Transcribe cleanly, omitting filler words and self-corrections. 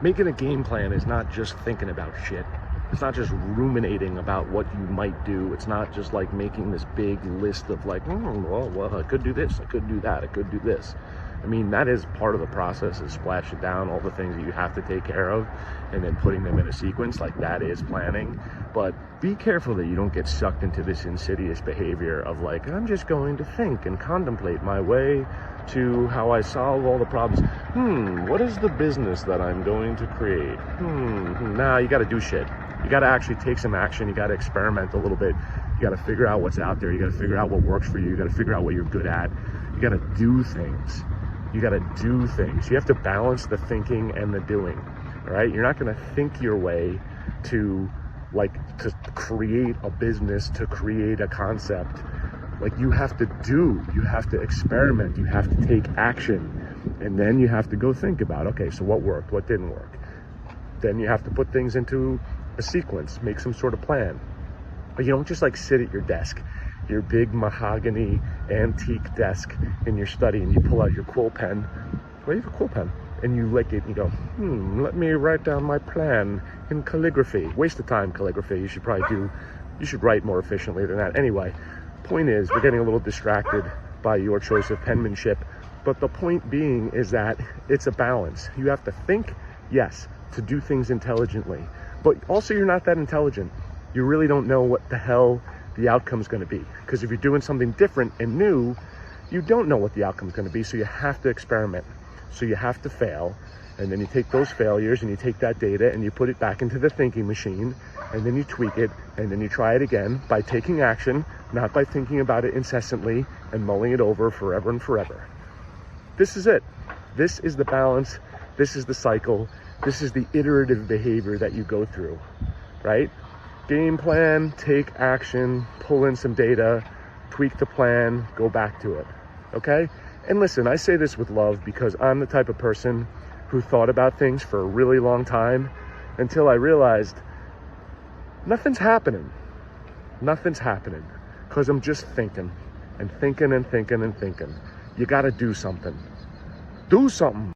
Making a game plan is not just thinking about shit. It's not just ruminating about what you might do. It's not just like making this big list of like, well, I could do this, I could do that, I could do this. I mean, that is part of the process, is splashing down all the things that you have to take care of and then putting them in a sequence. Like, that is planning. But be careful that you don't get sucked into this insidious behavior of like, I'm just going to think and contemplate my way to how I solve all the problems. What is the business that I'm going to create? Nah, you got to do shit. You got to actually take some action. You got to experiment a little bit. You got to figure out what's out there. You got to figure out what works for you. You got to figure out what you're good at. You got to do things. You got to do things. You have to balance the thinking and the doing, right? You're not going to think your way to create a business, to create a concept. Like, you have to do, you have to experiment, you have to take action, and then you have to go think about, okay, so what worked, what didn't work. Then you have to put things into a sequence, make some sort of plan. But you don't just like sit at your desk, your big mahogany antique desk in your study, and you pull out your quill pen. Well, you have a quill pen, and you lick it and you go, let me write down my plan in calligraphy. Waste of time, calligraphy. You should write more efficiently than that. Anyway, point is, we're getting a little distracted by your choice of penmanship, but the point being is that it's a balance. You have to think, yes, to do things intelligently, but also you're not that intelligent. You really don't know what the hell the outcome's going to be, because if you're doing something different and new, you don't know what the outcome's going to be. So you have to experiment, so you have to fail, and then you take those failures and you take that data and you put it back into the thinking machine, and then you tweak it, and then you try it again by taking action, not by thinking about it incessantly and mulling it over forever and forever. This is it. This is the balance. This is the cycle. This is the iterative behavior that you go through, right? Game plan, take action, pull in some data, tweak the plan, go back to it, okay? And listen, I say this with love, because I'm the type of person who thought about things for a really long time until I realized nothing's happening. Nothing's happening, because I'm just thinking and thinking and thinking and thinking. You got to do something. Do something.